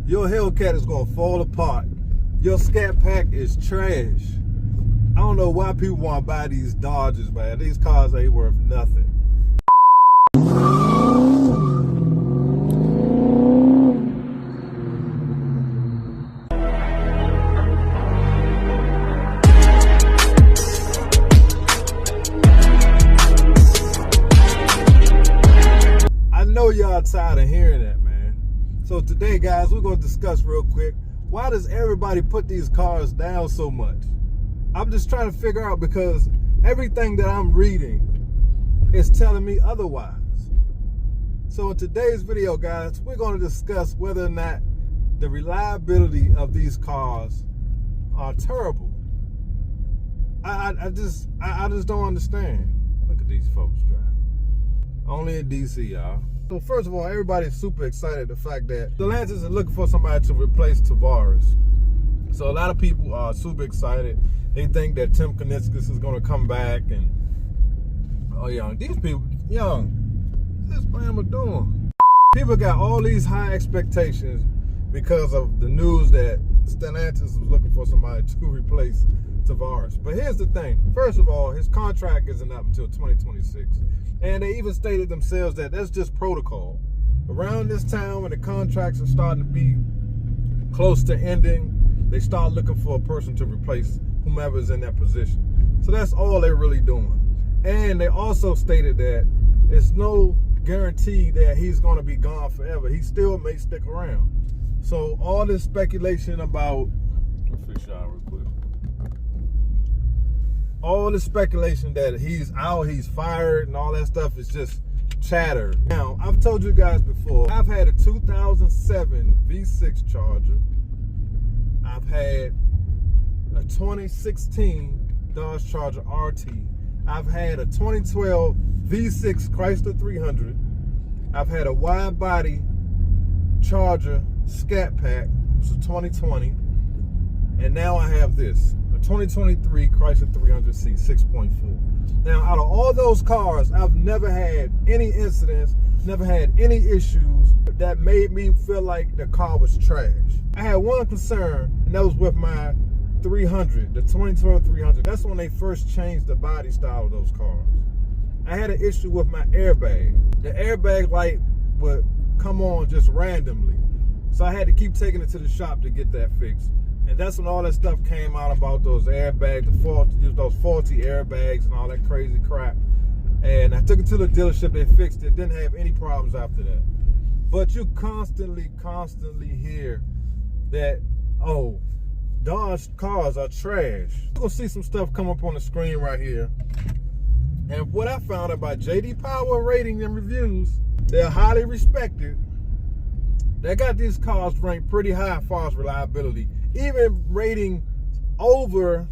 your Hellcat is gonna fall apart. Your Scatpack is trash. I don't know why people want to buy these Dodges, man. These cars ain't worth nothing. I know y'all tired of hearing that, man. So today, guys, we're going to discuss real quick, why does everybody put these cars down so much? I'm just trying to figure out, because everything that I'm reading is telling me otherwise. So in today's video, guys, we're going to discuss whether or not the reliability of these cars are terrible. I just don't understand. Look at these folks drive. Only in DC, y'all. So first of all, everybody's super excited the fact that Stellantis is looking for somebody to replace Tavares. So a lot of people are super excited. They think that Tim Kuniskis is going to come back, and oh, young, these people, young, what's this Bama doing? People got all these high expectations because of the news that Stellantis was looking for somebody to replace Tavares. But here's the thing. First of all, his contract isn't up until 2026. And they even stated themselves that that's just protocol. Around this time, when the contracts are starting to be close to ending, they start looking for a person to replace whomever is in that position. So that's all they're really doing. And they also stated that it's no guarantee that he's going to be gone forever. He still may stick around. So all this speculation about, let me fix y'all real quick. All the speculation that he's out, he's fired, and all that stuff is just chatter. Now, I've told you guys before, I've had a 2007 V6 Charger. I've had a 2016 Dodge Charger RT. I've had a 2012 V6 Chrysler 300. I've had a wide body Charger Scatpack, which is 2020. And now I have this. 2023 Chrysler 300C 6.4. Now, out of all those cars, I've never had any incidents, never had any issues that made me feel like the car was trash. I had one concern, and that was with my 300, the 2012 300. That's when they first changed the body style of those cars. I had an issue with my airbag. The airbag light would come on just randomly. So I had to keep taking it to the shop to get that fixed. And that's when all that stuff came out about those airbags, those faulty airbags and all that crazy crap. And I took it to the dealership, they fixed it, didn't have any problems after that. But you constantly hear that, oh, Dodge cars are trash. You're gonna see some stuff come up on the screen right here. And what I found out by JD Power rating and reviews, they're highly respected. They got these cars ranked pretty high as far as reliability, even rating over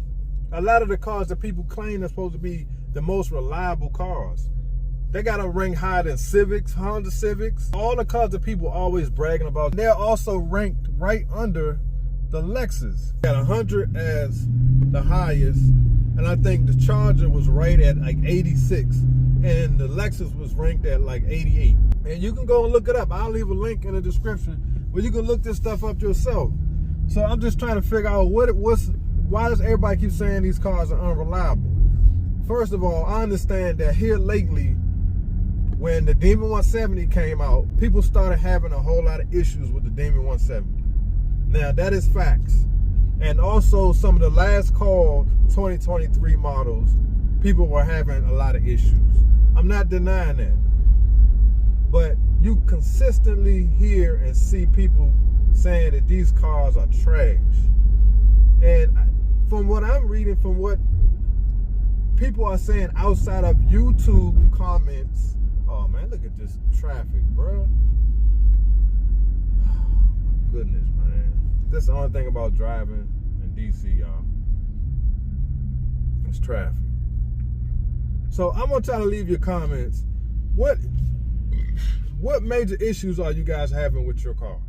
a lot of the cars that people claim are supposed to be the most reliable cars. They got them ranked higher than Civics, Honda Civics, all the cars that people always bragging about. They're also ranked right under the Lexus. Got 100 as the highest, and I think the Charger was right at like 86, and the Lexus was ranked at like 88. And you can go and look it up. I'll leave a link in the description where you can look this stuff up yourself. So I'm just trying to figure out why does everybody keep saying these cars are unreliable? First of all, I understand that here lately, when the Demon 170 came out, people started having a whole lot of issues with the Demon 170. Now, that is facts. And also, some of the last call 2023 models, people were having a lot of issues. I'm not denying that. But you consistently hear and see people saying that these cars are trash. And from what I'm reading, from what people are saying outside of YouTube comments, oh man, look at this traffic, bro. Oh, my goodness, man. That's the only thing about driving in DC, y'all. It's traffic. So I'm gonna try to leave your comments. What major issues are you guys having with your cars?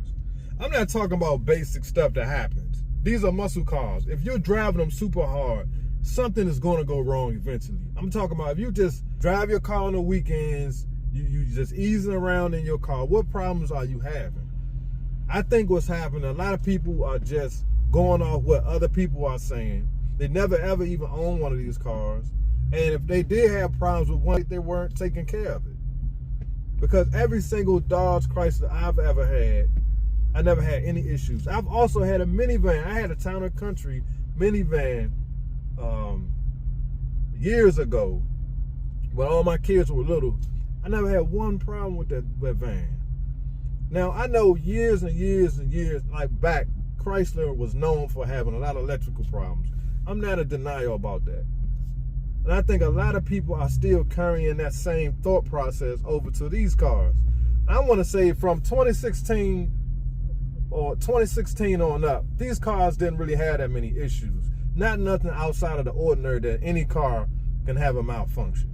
I'm not talking about basic stuff that happens. These are muscle cars. If you're driving them super hard, something is going to go wrong eventually. I'm talking about if you just drive your car on the weekends, you just easing around in your car, what problems are you having? I think what's happening, a lot of people are just going off what other people are saying. They never ever even own one of these cars. And if they did have problems with one, they weren't taking care of it. Because every single Dodge Chrysler I've ever had, I never had any issues. I've also had a minivan. I had a Town & Country minivan years ago when all my kids were little. I never had one problem with that van. Now, I know years and years and years, like back, Chrysler was known for having a lot of electrical problems. I'm not in denial about that. And I think a lot of people are still carrying that same thought process over to these cars. I want to say from 2016 or 2016 on up, these cars didn't really have that many issues. Not nothing outside of the ordinary that any car can have a malfunction.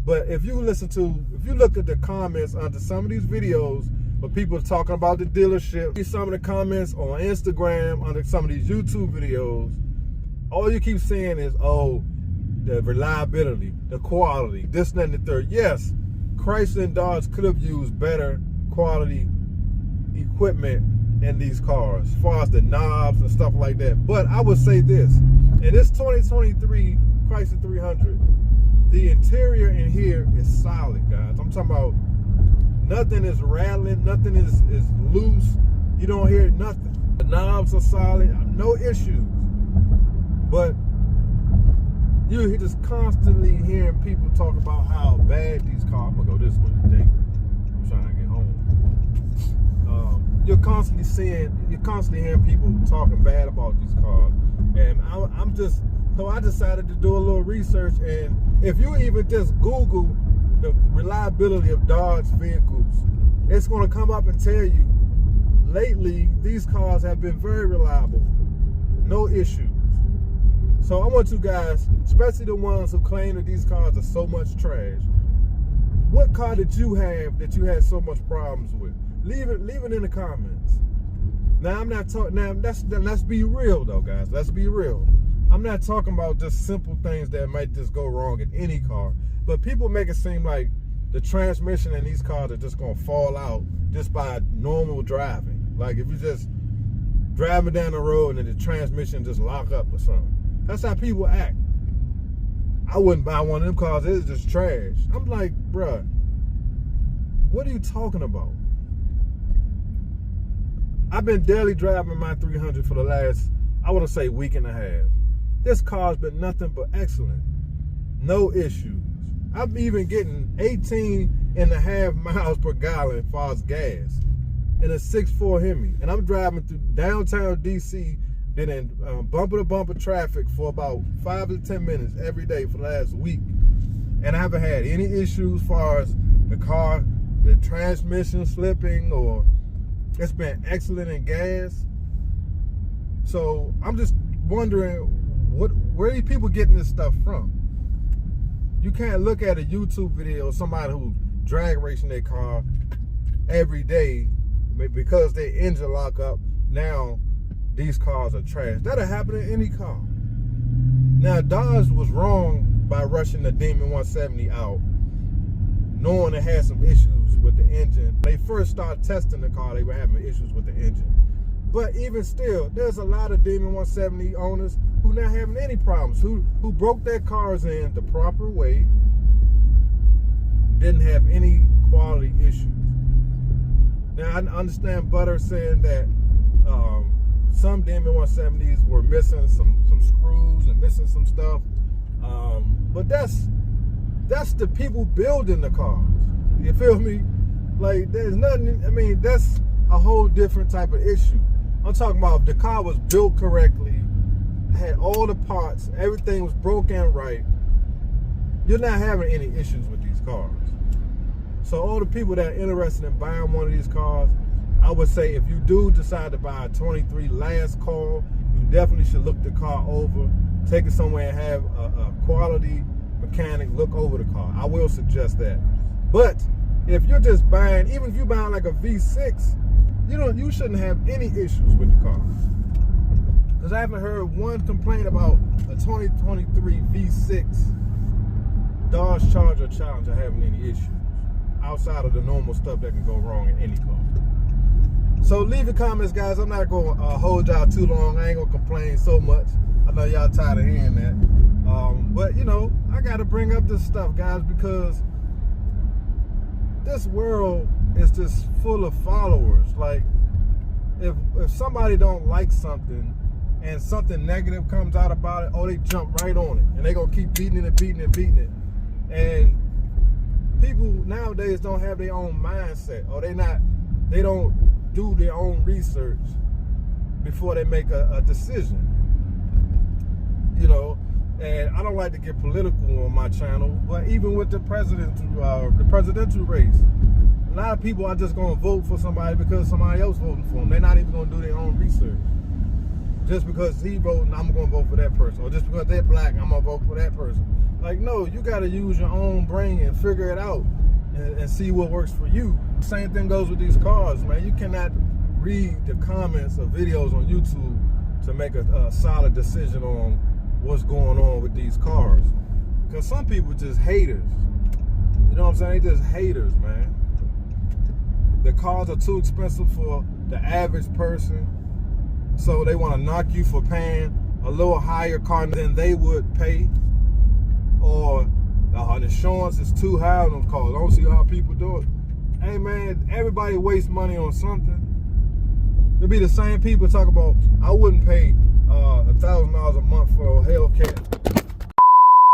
But if you look at the comments under some of these videos, but people are talking about the dealership, some of the comments on Instagram, under some of these YouTube videos, all you keep saying is, oh, the reliability, the quality, this, that, and the third. Yes, Chrysler and Dodge could have used better quality equipment in these cars, as far as the knobs and stuff like that. But I would say this, in this 2023 Chrysler 300, the interior in here is solid, guys. I'm talking about nothing is rattling, nothing is loose. You don't hear nothing. The knobs are solid, no issues. But you're just constantly hearing people talk about how bad these cars. I'm gonna go this way today. I'm trying to get home. You're constantly hearing people talking bad about these cars, and so I decided to do a little research. And if you even just Google the reliability of Dodge vehicles, it's going to come up and tell you, lately these cars have been very reliable, no issues. So I want you guys, especially the ones who claim that these cars are so much trash, what car did you have that you had so much problems with? Leave it in the comments. Now I'm not talking. Now let's be real though, guys. Let's be real. I'm not talking about just simple things that might just go wrong in any car. But people make it seem like the transmission in these cars are just gonna fall out just by normal driving. Like if you just driving down the road and the transmission just lock up or something. That's how people act. I wouldn't buy one of them cars. It's just trash. I'm like, bruh, what are you talking about? I've been daily driving my 300 for the last, I want to say, week and a half. This car's been nothing but excellent. No issues. I'm even getting 18.5 miles per gallon as far as gas in a 6.4 Hemi. And I'm driving through downtown DC, then in bumper-to-bumper traffic for about 5 to 10 minutes every day for the last week. And I haven't had any issues as far as the car, the transmission slipping, or it's been excellent in gas. So I'm just wondering, where are these people getting this stuff from? You can't look at a YouTube video of somebody who's drag racing their car every day because their engine lock up. Now these cars are trash. That'll happen in any car. Now Dodge was wrong by rushing the Demon 170 out, knowing it had some issues with the engine. They first started testing the car, they were having issues with the engine. But even still, there's a lot of Demon 170 owners who not having any problems, who broke their cars in the proper way, didn't have any quality issues. Now I understand Butter saying that some Demon 170s were missing some screws and missing some stuff, but that's the people building the cars. You feel me? Like, there's nothing, I mean, that's a whole different type of issue. I'm talking about if the car was built correctly, had all the parts, everything was broken right, you're not having any issues with these cars. So all the people that are interested in buying one of these cars, I would say if you do decide to buy a 23 last call, you definitely should look the car over, take it somewhere and have a quality mechanic look over the car. I will suggest that. But if you're just buying, even if you're buying like a V6, you shouldn't have any issues with the car. Because I haven't heard one complaint about a 2023 V6 Dodge Charger Challenger having any issues outside of the normal stuff that can go wrong in any car. So leave your comments, guys. I'm not going to hold y'all too long. I ain't going to complain so much. I know y'all tired of hearing that. But, you know, I got to bring up this stuff, guys, because this world is just full of followers. Like, if somebody don't like something and something negative comes out about it, oh, they jump right on it. And they going to keep beating it. And people nowadays don't have their own mindset, or they don't do their own research before they make a decision. You know, and I don't like to get political on my channel, but even with the presidential race, a lot of people are just going to vote for somebody because somebody else voting for them. They're not even going to do their own research. Just because he voting, I'm going to vote for that person. Or just because they're black, I'm going to vote for that person. Like, no, you got to use your own brain and figure it out and see what works for you. Same thing goes with these cars, man. You cannot read the comments or videos on YouTube to make a solid decision on what's going on with these cars. Because some people just haters. You know what I'm saying? They just haters, man. The cars are too expensive for the average person, so they want to knock you for paying a little higher car than they would pay. Or the insurance is too high on those cars. I don't see how people do it. Hey, man, everybody wastes money on something. It'll be the same people talk about, I wouldn't pay $1,000 a month for a Hellcat.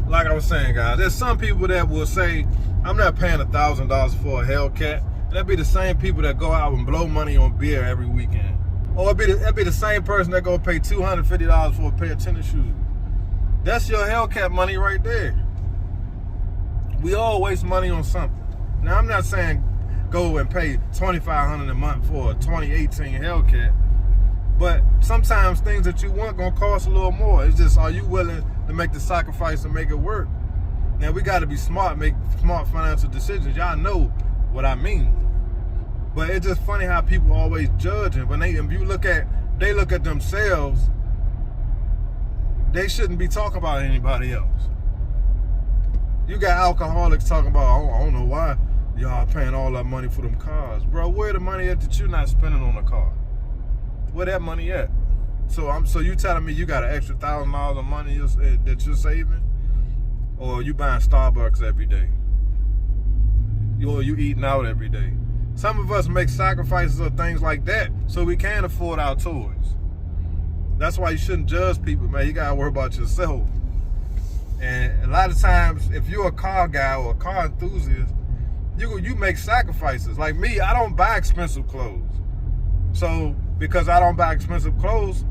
Like I was saying, guys, there's some people that will say, I'm not paying $1,000 for a Hellcat. That'd be the same people that go out and blow money on beer every weekend. Or it'd be the same person that go pay $250 for a pair of tennis shoes. That's your Hellcat money right there. We all waste money on something. Now, I'm not saying go and pay $2,500 a month for a 2018 Hellcat, but sometimes things that you want gonna cost a little more. It's just, are you willing to make the sacrifice and make it work? Now, we gotta be smart, make smart financial decisions. Y'all know what I mean. But it's just funny how people always judging. When they look at themselves, they shouldn't be talking about anybody else. You got alcoholics talking about, I don't know why y'all paying all that money for them cars. Bro, where the money at that you're not spending on a car? Where that money at? So you telling me you got an extra $1,000 of money that you're saving? Or you buying Starbucks every day? Or you eating out every day? Some of us make sacrifices of things like that so we can afford our toys. That's why you shouldn't judge people, man. You gotta worry about yourself. And a lot of times, if you're a car guy or a car enthusiast, you make sacrifices. Like me, I don't buy expensive clothes. So because I don't buy expensive clothes,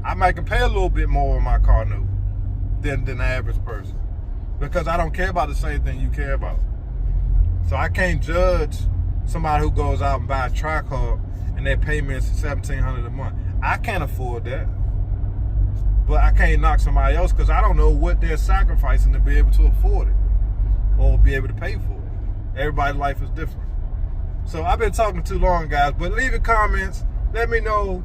I might can pay a little bit more on my car note than the average person. Because I don't care about the same thing you care about. So I can't judge somebody who goes out and buy a Trackhawk and their payment is $1,700 a month. I can't afford that. But I can't knock somebody else because I don't know what they're sacrificing to be able to afford it or be able to pay for it. Everybody's life is different. So I've been talking too long, guys, but leave your comments. Let me know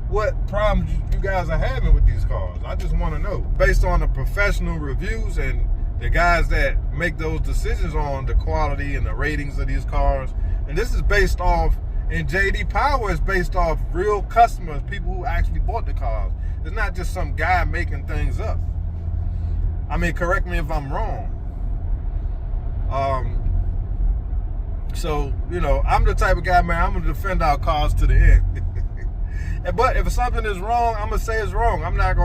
what problems you guys are having with these cars. I just want to know. Based on the professional reviews and the guys that make those decisions on the quality and the ratings of these cars. And this is based off, and JD Power is based off real customers, people who actually bought the cars. It's not just some guy making things up. I mean, correct me if I'm wrong. So, you know, I'm the type of guy, man, I'm going to defend our cars to the end. But if something is wrong, I'm going to say it's wrong. I'm not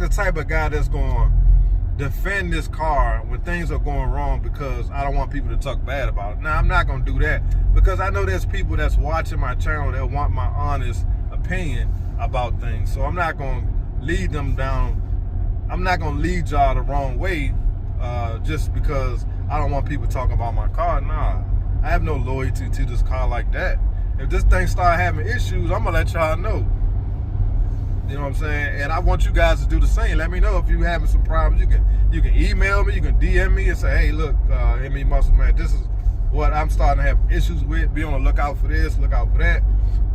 the type of guy that's going to defend this car when things are going wrong because I don't want people to talk bad about it. Now, I'm not going to do that because I know there's people that's watching my channel that want my honest opinion about things. So I'm not going to lead them down. I'm not going to lead y'all the wrong way just because I don't want people talking about my car. Nah, I have no loyalty to this car like that. If this thing start having issues, I'm going to let y'all know. You know what I'm saying? And I want you guys to do the same. Let me know if you're having some problems. You can email me, you can DM me and say, hey, look, ME Muscle Man, this is what I'm starting to have issues with. Be on the lookout for this, look out for that.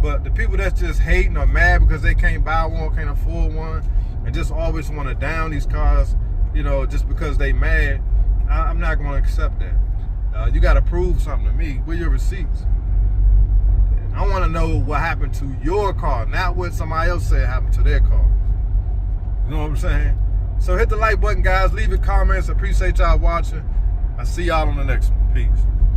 But the people that's just hating or mad because they can't buy one, can't afford one, and just always want to down these cars, you know, just because they mad, I'm not going to accept that. You got to prove something to me. Where your receipts? I want to know what happened to your car, not what somebody else said happened to their car. You know what I'm saying? So hit the like button, guys. Leave your comments. Appreciate y'all watching. I'll see y'all on the next one. Peace.